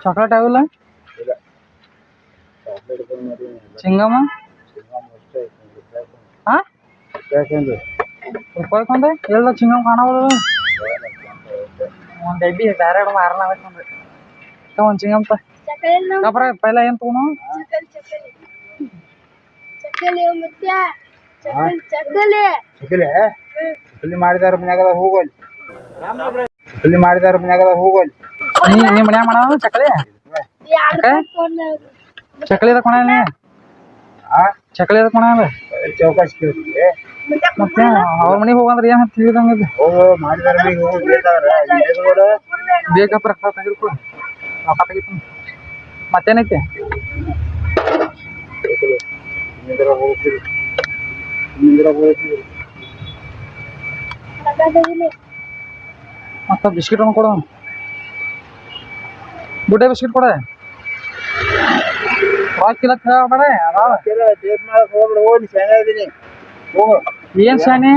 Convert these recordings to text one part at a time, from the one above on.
Chocolate ಆಗಿಲ್ಲ ಚಿಂಗಮ್ಮ ಹಾ ರೂಪಾಯಿಕೊಂಡೆ ಎಲ್ಲ ಚಿಂಗಮ್ ಕಾಣೋದು ಒಂದು ಡಬ್ಬಿ ಬೇರೆ ಮಾರನ ಒಂದು ಚಿಂಗಮ್ ಕಬ್ರ ಪೈಲ ಏನು ತಗೋನು ಚಕಲಿ ಮಾಡಿದಾರ ಮನ್ಯಾಗ ಹೋಗೋಲ್ ಚಕಲಿ ಮಾಡಿದಾರ ಮನ್ಯಾಗ ಹೋಗೋಲ್ ನಿಮ್ಮ ಮನ್ಯಾಗ ಮಾಡೋದು ಚಕಲಿ ಚಕಲಿ ಅದ ಕೊಣ ಚಕಲಿ ಅದ ಕೊಣ ಚೌಕಾಸಿ ಕೇಳ್ತೀವಿ ಮತ್ತೆ ಅವ್ರ ಮನೆಗೆ ಹೋಗಂದ್ರೆ ಏನು ತಿಳಿದಂಗೆ ಹೋಗೋ ಮಾಡಿದಾರ ಬೇಕಪ್ಪ ರೊಕ್ಕ ತೆಗೆದುಕೊ ರೊಕ್ಕ ತೆಗಿತು ಮತ್ತೇನೈತಿ ಮತ್ತ ಬಿಸ್ಕಿಟ್ ಒಂದು ಕೊಡು ಗುಡ್ಡೆ ಬಿಸ್ಕಿಟ್ ಕೊಡ ಕಿಲೋ ಬೇಡ ಅದಾವ ಹೋಗಿ ಶಾನೆ ಇದೀನಿ ಹೋಗು ಏನ್ ಶಾನೆ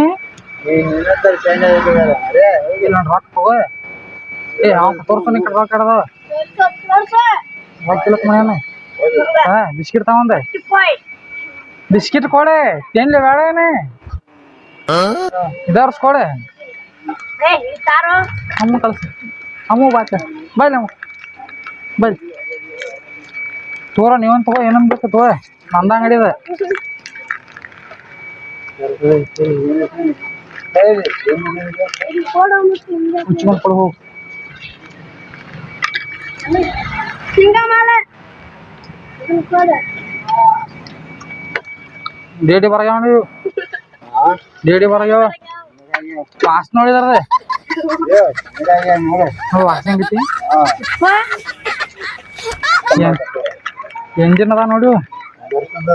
ಶಾನೆ ಇಲ್ಲ ನೋಡಿ ರೊಕ್ಕ ಹೋಗ ಏ ಅವ್ನು ತೋರ್ಸು ನೀ ರೊಕ್ಕ ಕಡ್ದವ ಕಿಲೋ ಮನೆ ಹಾ ಬಿಸ್ಕಿಟ್ ತಗೊಂಡೆ ಬಿಸ್ಕಿಟ್ ಕೊಡೆ ತಿನ್ಲಿ ಬೇಡ ಏನೇ ಇದರ್ಸ್ ಕೊಡೆ ಅಮ್ಮ ಕಳ್ಸಿ ಅಮ್ಮ ಬಾಚ ಬೈಲ್ ಅಮ್ಮ ಬೈಲ್ ತೋರ ನೀವನ್ ತಗೋ ಏನನ್ ಬೇಕು ತಗೋ ನಂದ ಅಂಗಡಿ ಇದೆ ಮುಚ್ಕೊಂಡು ಕೊಡು ಹೋಗು ಡೇಟಿ ಬರಗ್ಯಾವ ನೀವು ಡೇಟಿ ಬರಗ್ಯಾವ ವಾಸ್ ನೋಡಿದಾರೆ ವಾಸನೆ ಆಗೈತಿ ಎಂಜಿನ್ ಅದ ನೋಡಿ ಒಂದು ವರ್ಷದ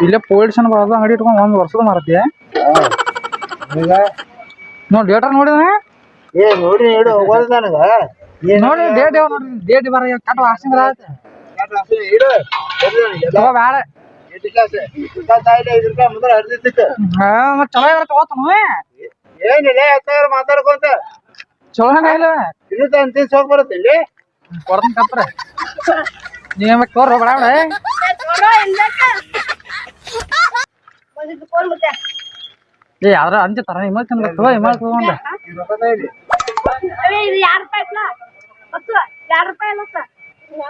ಇಲ್ಲೇ ಪೋಲ್ಡ್ಸನ್ ಬರೋದು ಅಂಗಡಿ ಇಟ್ಕೊಂಡು ಒಂದು ವರ್ಷದ ಮಾರತ್ತಿ ನೋಡಿ ಡೇಟರ್ ನೋಡಿದ ನೋಡಿ ಹೇಳು ಹೋಗೋದು ನನಗ ನೋಡಿ ಡೇಟ್ ಯಾವ ನೋಡ್ರಿ ಡೇಟ್ ಬರ ಕಟ್ ವಾಸನೆ ಬರತ್ತೆ ಬೇಡ ಚಲೋ ಇದ್ರೆ ತಗೋತನು ಏನಿಲ್ಲ ಮಾತಾಡ್ಕೊಂತ ಚಲೋ ಇಲ್ಲ ಇನ್ನೂ ಅಂತಿನ ಸೋಕ್ ಬರುತ್ತೆ ಇಲ್ಲಿ ಕೊಡ್ತೀನಿ ಕಪ್ರ ನೀವ್ ತೋರ್ ಬೇಡ ಏ ಅದ್ರ ಅಂಜತಾರ ಹಿಮಾಲ್ ಚಂದ ತಗೋ ಹಿಮಾಲ್ ತಗೊಂಡ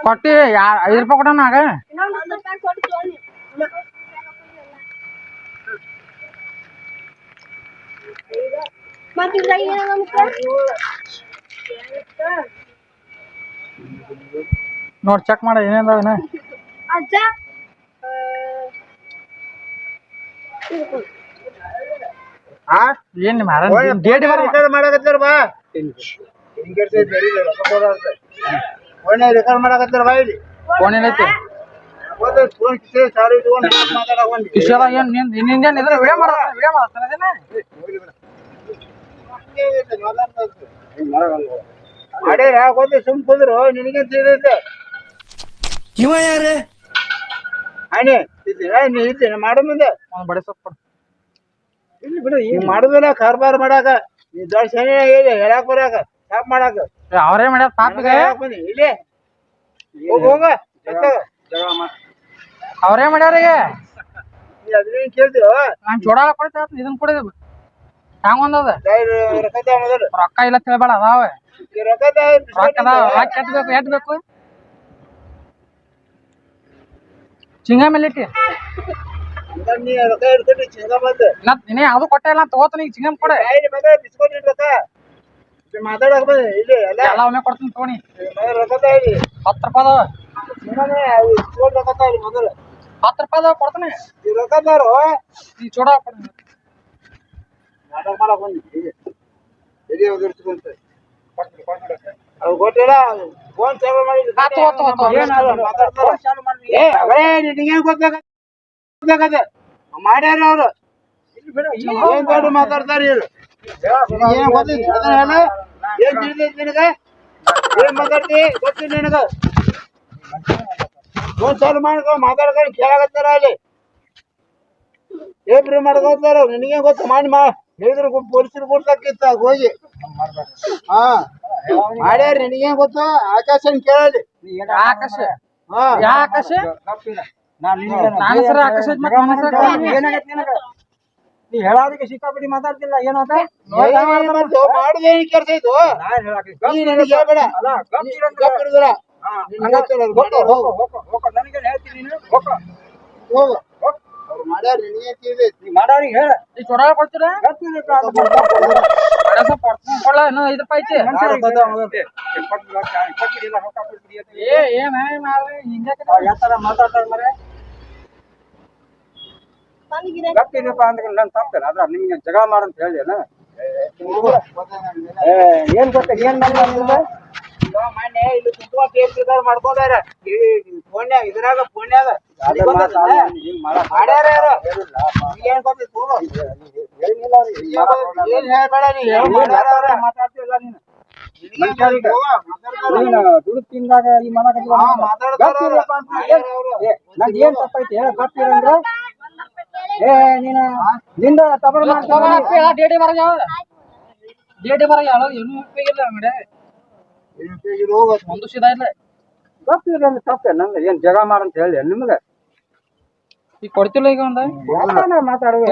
ಕೊಟ್ಟಿ 5 ರೂಪಾಯಿ ಕೊಡೋಣ ಆಗ ನೋಡ್ ಚೆಕ್ ಮಾಡ ಏನೇನ ಏನ್ ಮಾಡಕತ್ತಾರ ಬಾ ರೆಕಾರ್ಡ್ ಮಾಡಕತ್ತಾರ ಬಾ ಇಲ್ಲಿ ಫೋನ್ ಏನೈತಿ ಕಿಶೋರ ಏನ್ ನಿಂದೇನ್ ಇದ್ರ ವಿಡಿಯೋ ಮಾಡತ್ತೇನ ಮಾಡೇ ಹಾಕೋದು ಸುಮ್ ಕುಂದ್ರು ನಿನಗೇನ್ ತಿಳಿದೈತೆ ಇವ ಯಾರೇ ಆನೆ ನೀ ಇದ್ದೇನೆ ಮಾಡೋ ಮುಂದೆ ಒಂದ್ ಬಡೆ ಸೊಪ್ಪು ಇಲ್ಲಿ ಬಿಡು ಈಗ ಮಾಡುದಿಲ್ಲ ಕಾರ್ಬಾರ್ ಮಾಡಾಕ ನೀ ದೊಡ್ಡ ಶನಿ ಹೇಳಾಕ್ ಬರಾಕ ಸಾಪ್ ಮಾಡಾಕ ಅವರೇ ಮಾಡ್ಯಾರ ಪಾಪಿಗೆ ಬನ್ನಿ ಇಲ್ಲಿ ಹೋಗ ಅವರೇ ಮಾಡ್ಯಾರ ಈಗ ಅದ್ರೇನ್ ಕೇಳ್ತೀವ ನಾನ್ ಚೂಡ ಕೊಡ್ತೇವ ಇದನ್ ಕೊಡಿದ ಹ್ಯಾಂಗ ಒಂದದ ರೊಕ್ಕ ಮೊದಲು ರೊಕ್ಕ ಇಲ್ಲ ತಿಳ್ಬೇಡ ಅದಾವ ರೊಕ್ಕ ರೊಕ್ಕ ಅದಾವ ರೊಕ್ಕ ಎಟ್ ಬೇಕು ಚಿಂಗ ಮೇಲೆ ಇಟ್ಟಿ ನೀ ರೊಕ್ಕ ಹಿಡ್ಕೊಂಡು ಚಿಂಗ ಬಂದು ನೀನೇ ಯಾವ್ದು ಕೊಟ್ಟೆ ಇಲ್ಲ ತಗೋತೀನಿ ಈಗ ಚಿಂಗಮ್ ಕೊಡೆ ಬಿಸ್ಕೊಟ್ ರೊಕ್ಕ ಮಾತಾಡಕ್ ಬಂದ ಇಲ್ಲಿ ಎಲ್ಲ ಒಮ್ಮೆ ಕೊಡ್ತೀನಿ ತಗೋಣಿ ರೊಕ್ಕ ಇಲ್ಲಿ 10 ರೂಪಾಯಿ ಅದಾವ ಬಿಸ್ಕೊಟ್ ರೊಕ್ಕ ಇಲ್ಲಿ ಮೊದಲು 10 ರೂಪಾಯಿ ಅದಾವ ಕೊಡ್ತೀನಿ ಈ ರೊಕ್ಕದಾರು ಈ ಚೂಡ ಕೊಡ್ತೀನಿ ನಾಟಕ ಮಾಡಕ್ ಬಂದಿ ಎಲ್ಲಿ ಒದರ್ಸ್ಕೊಂತ ಅವ್ರು ಕೊಟ್ಟಿಲ್ಲ ಫೋನ್ ಚಾಲು ಮಾಡಿ ನಿನಗೇನ್ ಗೊತ್ತಾಗತ್ತೆ ಮಾಡ್ಯಾರ ಅವ್ರು ಏನ್ ದೊಡ್ಡ ಮಾತಾಡ್ತಾರ ಇವ್ರು ಏನ್ ಗೊತ್ತಿಲ್ಲ ಅದನ್ನ ಹೇಳ ಏನ್ ತಿಳಿದೈತಿ ನಿನಗ ಏನ್ ಮಾತಾಡ್ತಿ ಗೊತ್ತಿಲ್ಲ ನಿನಗ ಫೋನ್ ಚಾಲು ಮಾಡ್ಕೊ ಮಾತಾಡ್ಕೊಂಡು ಕೇಳಾಕತ್ತಾರ ಅಲ್ಲಿ ಏನ್ರಿ ಮಾಡ್ಕೋತಾರ ನಿನಗೇನ್ ಗೊತ್ತ ಮಾಡಿ ಹೇಳಿದ್ರು ಪೊಲೀಸರು ಕೊಡ್ತಾಕಿತ್ತ ಹೋಗಿ ಹಾ ಮಾಡ್ಯಾರ ನಿನಗೇನ್ ಗೊತ್ತು ಆಕಾಶನ್ ಕೇಳಲಿ ಆಕಾಶ ಹಾ ಯಾ ಆಕಾಶ ನಾನು ಸರ ಆಕಾಶ ಐತ್ ಮತ್ತ್ ನನ್ನ ಹೆಸ್ರು ಏನಾಗೈತಿ ನಿನಗ ನೀ ಹೇಳೋದಕ್ಕೆ ಸಿಕ್ಕಾಪಟ್ಟಿ ಮಾತಾಡ್ತಿಲ್ಲ ಏನಂತ ಮಾಡುದೇನು ಕೆಲಸ ಇದು ನೀ ನನಗೆ ಹೇಳ್ಬೇಡ ಗಪ್ ಇರುದಿಲ್ಲ ನನಗೆ ಹೇಳ್ತೀನಿ ನೀನು ಹೋಗು ಅವ್ರು ಮಾಡ್ಯಾರ ನಿನಗೇನ್ ತಿಳಿದೈತಿ ನೀ ಮಾಡೋರಿಗೆ ಹೇಳ ಈ ಚೊಡ ಕೊಡ್ತೀರಾ ಕೊಡ್ಲ ಇನ್ನೂ 5 ರೂಪಾಯಿ ಐತಿ ಏನ್ ಯಾವ ಮಾತಾಡ್ತಾರ ಮರೆ ಗಪ್ಪಿರಪ್ಪ ಅಂದ್ರೆ ನಾನು ತಪ್ಪೇನ ಅದ್ರ ನಿಮ್ಗೆ ಜಗಳ ಮಾಡಂತ ಹೇಳಿದೇನ ಏನ್ ಗೊತ್ತ ಏನ್ ಮಾಡಿದ ಮೊನ್ನೆ ಇಲ್ಲಿ ಕುಂತ್ಕೊಂಡ್ ಟೇಪ್ ರಿಕಾರ್ಡ್ ಮಾಡ್ಕೊಂಡಾರ ಫೋನ್ಯಾಗ ಇದ್ರಾಗ ಫೋನ್ಯಾಗ ಮಾಡ್ಯಾರ ಯಾರು ಏನ್ ಗೊತ್ತಿತ್ತು ಏನ್ ಹೇಳ್ಬೇಡ ನೀ ಮಾತಾಡ್ತಿಲ್ಲ ನೀನು ದುಡ್ಡು ತಿಂದಾಗ ಈ ನಂದು ಏನ್ ತಪ್ಪೈತಿ ಹೇಳ ಗಪ್ಪಿರಂದ್ರ ಏ ನೀನ ನಿಂದ ತಗೊಂಡ್ ಮಾಡ್ತಾವ ಡೇಟಿ ಬರ ಯಾವ್ದು ಏನು ಉಪಯೋಗಿಲ್ಲ ಅಂಗಡಿ ಒಂದು ಸೀದಾ ಇಲ್ಲ ಗಪ್ಪಿರ ತಪ್ಪೆ ನಂದು ಏನ್ ಜಗ ಮಾಡಂತ ಹೇಳಿ ನಿಮ್ಗೆ ಈಗ ಕೊಡ್ತಿಲ್ಲ ಈಗ ಒಂದ ಮಾತಾಡುವ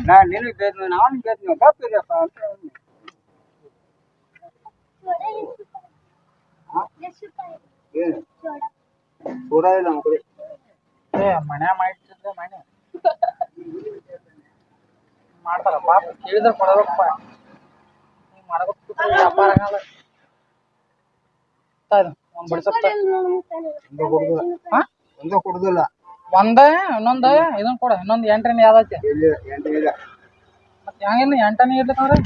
ನಾನು ನಿನಗೆ ಬೇದ್ನು ನಾನು ಬೇದ್ನು ಗಪ್ಪಿರಪ್ಪ ಅಂತ ಏನು ಸೋಡಾ ಇಲ್ಲ ಮಕ್ಕಳು ಮನೆ ಮಾಡಿದ್ರೆ ಮನೆ ಮಾಡ್ತಾರ ಪಾಪ ಕೇಳಿದ್ರೆ ಕೊಡಬೇಕಪ್ಪ ಮಾಡ್ಬೇಕು ವ್ಯಾಪಾರ ಆಗಲ್ಲ ಒಂದ್ ಬಿಡ್ಸಪ್ಪ ಒಂದು ಕೊಡುದಿಲ್ಲ ಒಂದ ಇನ್ನೊಂದ ಇದನ್ ಕೊಡ ಇನ್ನೊಂದ್ 8ನೇ ಯಾವ್ದೈತಿ ಮತ್ತೆ ಹೆಂಗಿಲ್ಲ 8ನೇ ಇರ್ಲಿಕ್ಕಂದ್ರೆ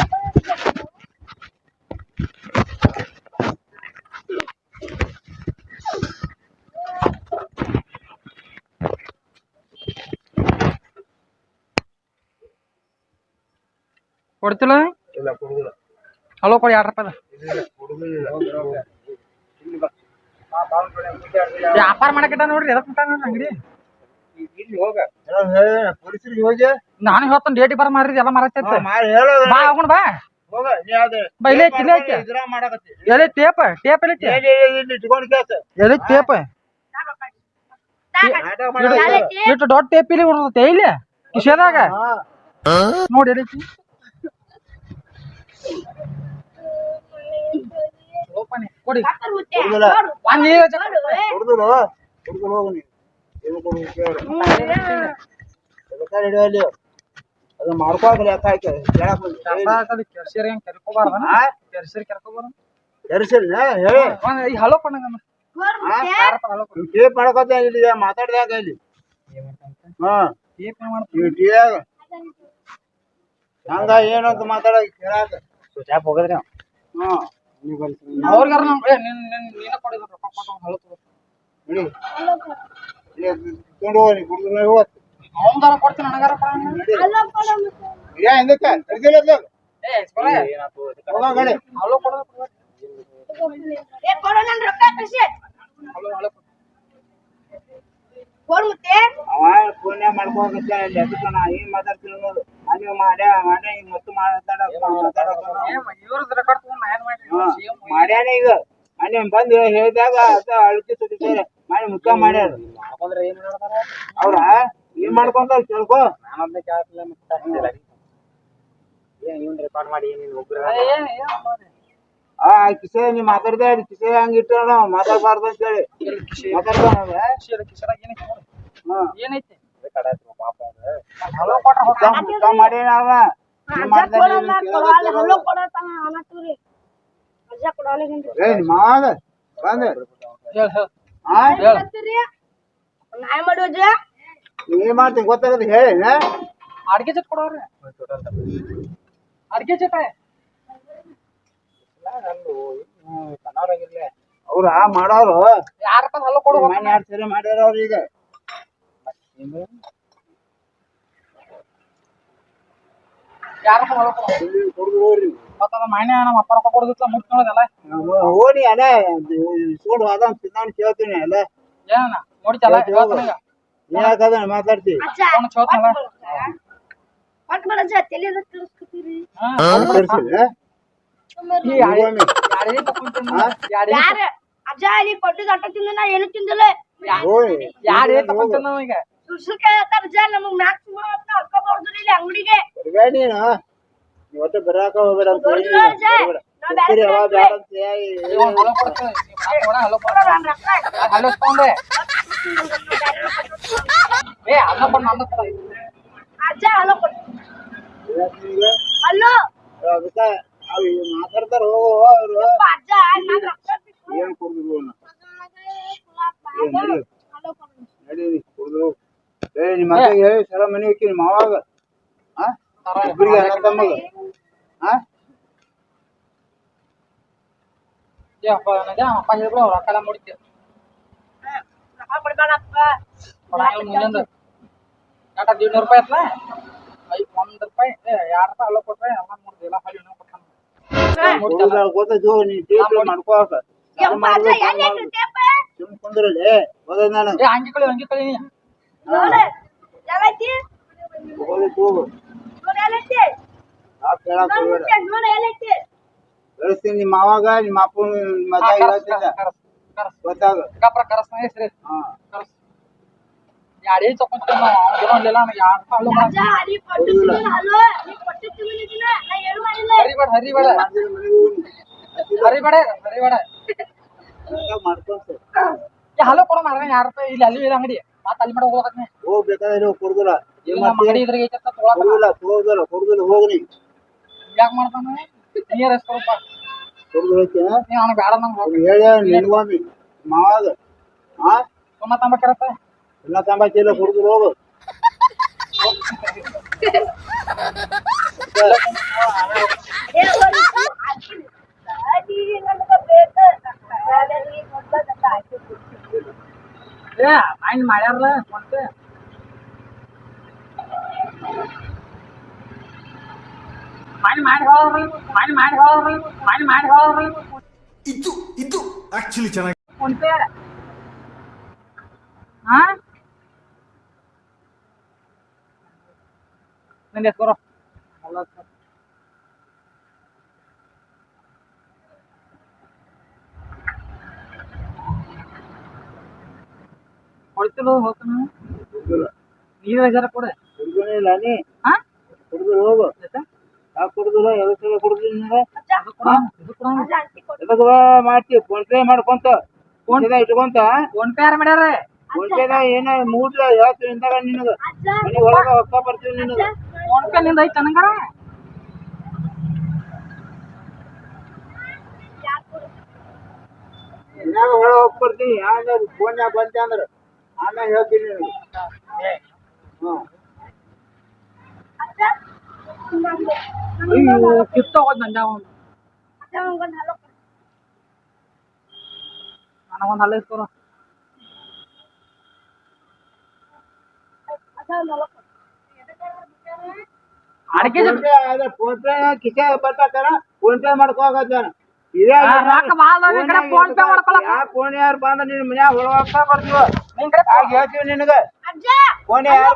ಕೊಡ್ತಿಲ್ಲ ಇಲ್ಲ ಕೊಡುದಿಲ್ಲ ಹಲೋ ಕೊಡಿ 2 ರೂಪಾಯಿ ವ್ಯಾಪಾರ ಮಾಡಕ್ಕಿಟ್ಟ ನೋಡ್ರಿ ಎದಕ್ ಮುಟ್ಟ ಅಂಗಡಿ ಇಲ್ಲಿ ಹೋಗ ಪೊಲೀಸರಿಗೆ ಹೋಗಿ ನಾನು ಹೇಳ್ತಾನೆ ಡೇಟಿ ಬರ ಮಾರಿ ಎಲ್ಲ ಮಾರತ್ತೈತೆ ಹೇಳೋ ಬಾ ಹೋಗೋಣ ಬಾ ಹೋಗ ನೀ ಯಾವ್ದು ಬಾ ಇಲ್ಲೇ ಐತಿ ಇದ್ರ ಮಾಡಕತ್ತಿ ಎಲ್ಲಿ ಟೇಪ್ ಎಲ್ಲಿ ಐತಿ ಇಟ್ಕೊಂಡು ಕೇಸ ಎಲ್ಲಿ ಟೇಪ್ ಇಟ್ಟು ದೊಡ್ಡ ಟೇಪ್ ಇಲ್ಲಿ ಉಳ್ದೈತೆ ಇಲ್ಲಿ ಕಿಶೆದಾಗ ನೋಡಿ ಎಲ್ಲಿ ಐತಿ ಕೊಡಿ ಕೊಡುದಿಲ್ಲ ಒಂದ್ ಈಗ ಕೊಡುದಿಲ್ಲ ಕೊಡುದಿಲ್ಲ ಹೋಗು ನೀ ಏನು ಕೊಡುದು ಕೇಳಿ ಹಿಡಿಯಲಿ ಅದು ಮಾಡ್ಕೋಬೇಕಲ್ಲ ಯಾಕೆ ಆಯ್ತು ಕೆರ್ಸಿರಿ ಹೆಂಗ್ ಕೆರ್ಕೋಬಾರ್ದ ಕೆರ್ಸಿರಿ ಕೆರ್ಕೋಬಾರ್ದ ಎರ್ಸಲ್ ಹೇಳಿ ಈ ಹಲೋ ಪಣ್ಣಗಮ್ಮ ಟೇಪ್ ಮಾಡ್ಕೋತ ಇಲ್ಲಿ ಮಾತಾಡ್ದಾಗ ಇಲ್ಲಿ ಹಾ ಟೇಪ್ ಮಾಡ್ತೀವಿ ನೀವು ಟಿಯಾಗ ಹಂಗ ಏನು ಅಂತ ಮಾತಾಡ ಕೇಳಾಕ ಚಾಪ್ ಹೋಗದ್ರಿ ಹಾ ಅವ್ರಿಗಾರ ನೀನ ಕೊಡಿದ್ರು ರೊಕ್ಕ ಕೊಟ್ಟು ಹಲೋ ನೋಡಿ ತಗೊಂಡು ಹೋಗಿ ಕುಡಿದ್ರೆ ಹೋಗ್ತು ಅವಂಗಾರ ಕೊಡ್ತೀನಿ ನನಗಾರ ಹಿಂದಕ್ಕೆ ತೆಗ್ದಿಲ್ಲ ಹೋಗ ಗಡಿ ಹಲೋ ಕೊಡೋದು ಅವ ಫೋನ್ಯಾಗ ಮಾಡ್ಕೋಬೇಕ ಇಲ್ಲಿ ಅದಕ್ಕೆ ನಾ ಏನ್ ಮಾತಾಡ್ತೀನಿ ನೋಡು ನೀವು ಮಾಡ್ಯಾನ ಈಗ ಮತ್ತು ಇವ್ರದ್ದು ರೆಕಾರ್ಡ್ ತಗೊಂಡು ನಾ ಏನ್ ಮಾಡಿ ಮಾಡ್ಯಾನ ಈಗ ಮನೆ ಬಂದು ಹೇಳಿದಾಗ ಅದ ಅಳತಿ ಸುತ್ತಿದ್ದಾರೆ ಮಾಡಿ ಮುಖ ಮಾಡ್ಯಾರ ಅವ್ರ ಏನ್ ಮಾಡ್ಕೊಂತಾರ ಕೇಳ್ಕೊ ನಾನೊಬ್ನೇ ಕೇಳತ್ತಿಲ್ಲ ಮತ್ತೆ ಏನ್ ಇವ್ನ ರೆಕಾರ್ಡ್ ಮಾಡಿ ನೀನ್ ಒಬ್ರು ಆ ಕಿಸೆ ನೀ ಮಾತಾಡ್ದೆ ಕಿಸೆ ಹಂಗ ಇಟ್ಟ ಮಾತಾಡ್ಬಾರ್ದು ಅಂತ ಹೇಳಿ ಮಾತಾಡ್ತಾನ ಏನೈತಿ ಪಾಪ ಹಲೋ ಕೊಟ್ರ ಮುಖ ಮಾಡ್ಯಾನ ಅವ ಏನ್ ಮಾವ ಬಂದ ಏನ್ ಮಾಡ್ತೀನಿ ಗೊತ್ತಾಗದ ಹೇಳಿ ಅಡ್ಗೆ ಚಟ್ ಕೊಡೋರಿ ಅಡ್ಗೆ ಚಟ ಅವ್ರ ಮಾಡೋರು ಯಾರಪ್ಪ ಹಲೋ ಕೊಡು ಮನೆ 2 ಸರಿ ಮಾಡ್ಯಾರ ಅವ್ರ ಈಗ ಯಾರಪ್ಪ ಹಲೋ ಕೊಡು ಹೋಗ್ರಿ ಮತ್ತದ ಮಾನ್ಯ ನಮ್ಮ ಅಪ್ಪ ರೊಕ್ಕ ಕೊಡೋದಿಲ್ಲ ಮುಟ್ ನೋಡೋದಲ್ಲ ಓಡಿ ಅಲ್ಲ ಇಸ್ಕೊಂಡು ಹೋದ ತಿಂದಾಣ ಕೇಳ್ತೀನಿ ಅಲ್ಲ ಏನ ನೋಡಿತಲ್ಲ ಹೇಳ್ತಾನೀಗ ನೀ ಯಾಕದ ಮಾತಾಡ್ತಿ ಫೋನ್ ಚೋತ್ನಲ್ಲ ಒಟ್ ಮಾಡಜ್ಜ ತಲೆ ತಿಳಿಸ್ಕೊತೀರಿ ಯಾರೇ ತಕೊಂತೀನಿ ಯಾರ ಅಜ್ಜ ನೀ ಕೊಟ್ಟಿದ್ ಅಟ್ಟ ತಿಂದ ನಾ ಏನು ತಿಂದಿಲ್ಲ ಯಾರೇ ತಕೊಂತೀನಿ ಈಗ ಸುಸುಕೆ ಹೇಳ್ತಾರ ಅಜ್ಜ ನಮಗ್ ಮ್ಯಾಕ್ಸ್ ಅಂತ ಅಕ್ಕ ಬರ್ದ್ರು ಇಲ್ಲಿ ಅಂಗಡಿಗೆ ಬರ್ಬೇಡ ನೀನು ಇವತ್ತು ಬರಾಕ ಹೋಗ್ಬೇಡ ಅಂತ ಹೇಳಿ ಹಲೋ ತಗೊಂಡೆ ಏ ಅನ್ನ ಬಂದು ನನ್ನ ಹತ್ರ ಅಜ್ಜ ಹಲೋ ಹಲೋ ಅದಕ್ಕ ಅವ್ ಮಾತಾಡ್ತಾರ ಹೋಗೋ ಅವ್ರು ಅಜ್ಜ ನಾನ್ ರೊಕ್ಕ ಏನ್ ಕುಡ್ದ್ರು ನಡಿ ಕುಡ್ದ್ರು ಏ ನಿಮ್ಮ ಅಕ್ಕಗೆ ಹೇಳಿ ಸರ ಮನೆ ಹೋಗಿ ನಿಮ್ಮ ಮಾವಾಗ ಇಬ್ಬರಿಗೆ ಅಣ್ಣ ತಮ್ಮಗ ಅಪ್ಪ ಹೇಳಿದ್ರು ಅವ್ರು ರೊಕ್ಕ ಎಲ್ಲ ಮುಡಿತೀವಿ ರೊಕ್ಕ ಕೊಡ್ಬೇಡಪ್ಪ ಮುಂಜಾನೆ ಕಾಟ 200 ರೂಪಾಯಿ ಐತ್ಲ 1 ರೂಪಾಯಿ 2 ರೂಪಾಯಿ ಅಲ್ಲ ಕೊಟ್ರೆ ಎಲ್ಲ ಮುಡ್ದಿಲ್ಲ ಹಳ್ಳಿ ಕೊಡ್ತಾನೆ ಗೊತ್ತದು ನೀ ಟೇಪ್ ಮಾಡ್ಕೋಕ ಅಜ್ಜ ಎಲ್ಲಿ ಇಟ್ಟಿದ್ದೆಪ್ಪ ಸುಮ್ ಕುಂದ್ರಲ್ಲಿ ಹೋದ ನಾನು ಏ ಹಂಗೆ ಕಳಿ ನೋಡು ಎಲ್ಲೈತಿ ಹೋಗು ನೋಡು ಎಲ್ಲೈತಿ ಆ ಕೇಳಕ್ ಹೋಗ್ಬೇಡ ನೋಡು ಎಲ್ಲೈತಿ ಬೆಳೆಸ್ತೀನಿ ನಿಮ್ಮ ಮಾವಾಗ ನಿಮ್ಮ ಅಪ್ಪನ ಮಗ ಹೇಳ್ತಿದ್ದ ಗೊತ್ತಾಗ ಸಿಕ್ಕಾಪುರ ಕರಸ್ನ ಹೆಸ್ರಿ ಹಾ ಕರಸ್ ಯಾರೇ ತಕೊಂತೀನಿ ನಾವು ಅವ್ನಿಲ್ಲ ನನಗೆ 2 ರೂಪಾಯಿ ಅಜ್ಜ ನೀ ಕೊಟ್ಟಿದ್ದೀನಿ ಹಲೋ ನೀ ಕೊಟ್ಟಿದ್ದೀನಿ ನಾ ಏನು ಮಾಡಿಲ್ಲ ಹರಿಬೇಡ ಮಾಡ್ಕೊಂತ ಹಲೋ ಕೊಡ ಮಾರ 2 ರೂಪಾಯಿ ಇಲ್ಲಿ ಅಲ್ಲಿ ಅಂಗಡಿ ಮತ್ತೆ ಅಲ್ಲಿ ಮಾಡಿ ಹೋಗತ್ನೆ ಹೋಗ್ಬೇಕಾದ್ರೆ ಕೊಡುದಿಲ್ಲ ಏನ್ ಅಂಗಡಿ ಇದ್ರಿಗೆ ಐತೆ ಕೊಡುದಿಲ್ಲ ಹೋಗ್ನಿ ಯಾಕೆ ಮಾಡ್ತಾನೆ ನೀರ್ ಎಸ್ಕೊಳಪ್ಪ ಕೊಡುದಿಲ್ಲ ನೀ ಅವ್ನಿಗೆ ಬೇಡ ನಂಗೆ ಹೋಗಿ ಹೇಳ ನಿನ್ವಾಮಿ ಮಾವಾಗ ಹಾ ಸುಮ್ಮ ತಂಬಕರತ್ತ ಎಲ್ಲ ತಂಬಾಕಿಲ್ಲ ಕೊಡುದಿಲ್ಲ ಹೋಗು ಏ ಮೈಂಡ್ ಮಾಡ್ಯಾರಲ್ಲ ಮತ್ತೆ ಇದು ಆಕ್ಚುಲಿ ಚೆನ್ನಾಗಿ ಫೋನ್ ಪೇ ಹಾ ನಂಗೆ ಎಸ್ಕೊರೋ ಅಲ್ಲ ಸರ್ ಕೊಡ್ತಿಲ್ಲ ಹೋಗ್ತಾನ ನೀರು ಹಜಾರ ಕೊಡೆ ಕುಡ್ದಿಲ್ಲ ನೀ ಹಾ ಕುಡ್ದಿಲ್ಲ ಹೋಗು ಯಾಕೆ ಕುಡ್ದಿಲ್ಲ ಎದಕ್ಕೆ ಕುಡ್ದಿಲ್ಲ ಎದಕ್ಕೆ ಮಾಡ್ತೀವಿ ಫೋನ್ ಪೇ ಮಾಡ್ಕೊಂತ ಫೋನ್ ಪೇ ಇಟ್ಕೊಂತ ಫೋನ್ ಪೇ ಯಾರು ಮಾಡ್ಯಾರ ಫೋನ್ ಪೇದಾಗ ಏನ ಮೂಡ್ಲ ಹೇಳ್ತೀವಿ ಇಂದಾಗ ನಿನಗ ಮನೆ ಒಳಗ ರೊಕ್ಕ ಬರ್ತೀವಿ ನಿನಗ ಫೋನ್ ಪೇ ನಿಂದ ಐತೆ ನನಗಾರ ಮನ್ಯಾಗ ಹೊಳ ಹೋಗಿ ಬರ್ತೀನಿ ಯಾವ್ದು ಫೋನ್ ಯಾಕೆ ಬಂತೆ ಅಂದ್ರೆ ಆಮೇಲೆ ಹೇಳ್ತೀನಿ ನಿನಗೆ ಅಯ್ಯೋ ಕಿತ್ತ ಹೋದ್ ನಂಜ ನನಗೊಂದು ಹಲ್ಲ ಇಸ್ಕೊರ ಅಡಿಕೆ ಫೋನ್ ಪೇ ಕಿಸೆ ಬರ್ತಾರ ಫೋನ್ ಪೇ ಮಾಡ್ಕೋಗತ್ತಾನ ರೊಕ್ಕ ಭಾಳ ಅದಾವ, ಈ ಕಡೆ ಫೋನ್ ಪೇ ಮಾಡ್ಕೊಳಕ ಫೋನ್ ಯಾರು ಬಂದ ನಿನ್ ಮನ್ಯಾಗ ಹೊಳಗ ಬರ್ತೀವ ಆಗ ಹೇಳ್ತೀವಿ ನಿನಗ ಫೋನ್ ಯಾರು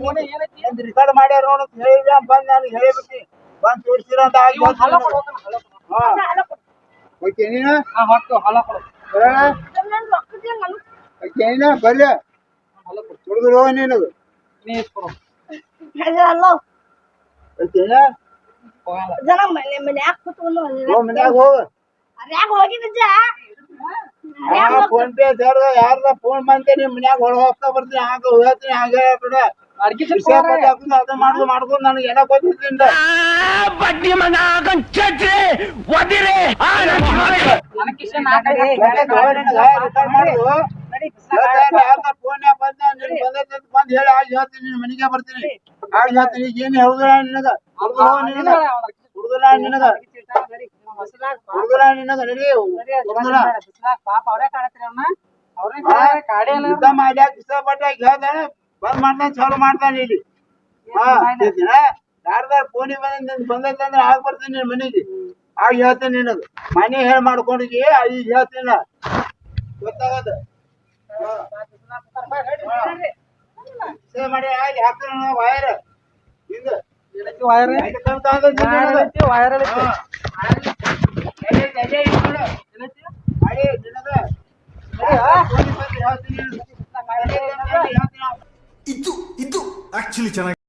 ಬಂದು ರಿಕಾರ್ಡ್ ಮಾಡ್ಯಾರ ನೋಡ ಹೇಳಿದ ಬಂದ್ ನಾನು ಹೇಳಿಬಿಟ್ಟಿ ಬಂದ್ ತೋರಿಸಿರ ಅಂತ ಆಗಿ ಓಕೆ ನೀನು ಹೊಟ್ಟು ಹೊಲ ಕೊಡು ಓಕೆ ನೀನು ಬರ್ಲಿ ಕುಡಿದ್ರು ಹೋಗ ನಿನಗ ನೀ ಇಸ್ಕೊರು ಓಕೆನಾ ಜನ ಮನ್ಯಾಗ ಕೂತ್ಕೊಂಡು ಮನ್ಯಾಗ ಹೋಗ ಅದ್ಯಾಗ ಹೋಗಿದ್ದ ಫೋನ್ ಪೇ ಯಾರ್ದ ಫೋನ್ ಬಂತೆ ನಿಮ್ ಮನ್ಯಾಗ ಹೊರಗೆ ಹೋಗ್ತಾ ಬರ್ತೀನಿ ಆಗ ಹೇಳ್ತೀನಿ ಹಾಗೆ ಬಿಡ ಅಡಿಕೆ ಅದ ಮಾಡ್ಕೊಂಡು ನನಗೆ ಏನೋ ಗೊತ್ತಿದ್ದಿಂದ ಯಾರ್ದ ಫೋನ್ ಬಂದ್ ಹೇಳಿ ಆಗ ಹೇಳ್ತೀನಿ ನಿನ್ ಮನೆಗೆ ಬರ್ತೀನಿ ಆಗ ಹೇಳ್ತೀನಿ ಏನ್ ಹೇಳುದಿಲ್ಲ ನಿನಗ ಹುಡುಗರ ನಿನಗ ಹುಡುಗರ ನಿನಗ ನಡಿ ಹುಡುಗರ ಪಾಪ ಅವರೇ ಕಾಣತ್ರಿ ಅವ್ನ ಅವ್ರೇ ಕಾಡಿ ಅಲ್ಲ ಯುದ್ಧ ಮಾಡ್ಯಾಕ ಇಷ್ಟಪಟ್ಟಾಗ ಹೇಳ್ದಾನೆ ಬಂದ್ ಮಾಡ್ತಾನೆ ಚಾಲು ಮಾಡ್ತಾನೆ ಇಲ್ಲಿ ಯಾರ್ದಾರ ಫೋನಿಗೆ ಬಂದೈತೆ ಅಂದ್ರೆ ಆಗ ಬರ್ತೀನಿ ನಿನ್ ಮನೆಗೆ ಆಗ ಹೇಳ್ತೀನಿ ನಿನಗ ಮನೆ ಹೇಳ್ ಮಾಡ್ಕೊಂಡಿದ್ದಿ ಈಗ ಹೇಳ್ತೀನ ಗೊತ್ತಾಗದ ಮಾಡಿ ಆಗಿ ಹಾಕ್ತಾನ ವೈರ್ ಹಿಂಗ ಏನೈತಿ ವೈರ್ ಐತಂತ ಅಂದದ್ ನಿನಗ. ವೈರ್ ಐತಿ ಹಾ. ಅದೇ ನೋಡು. ಏನೈತಿ ಅದೇ ನಿನಗ. ಫೋನ್ ಬಂದ್ರೆ ಹೇಳ್ತೀನಿ. ಇದು ಆಕ್ಚುಲಿ ಚೆನ್ನಾಗಿ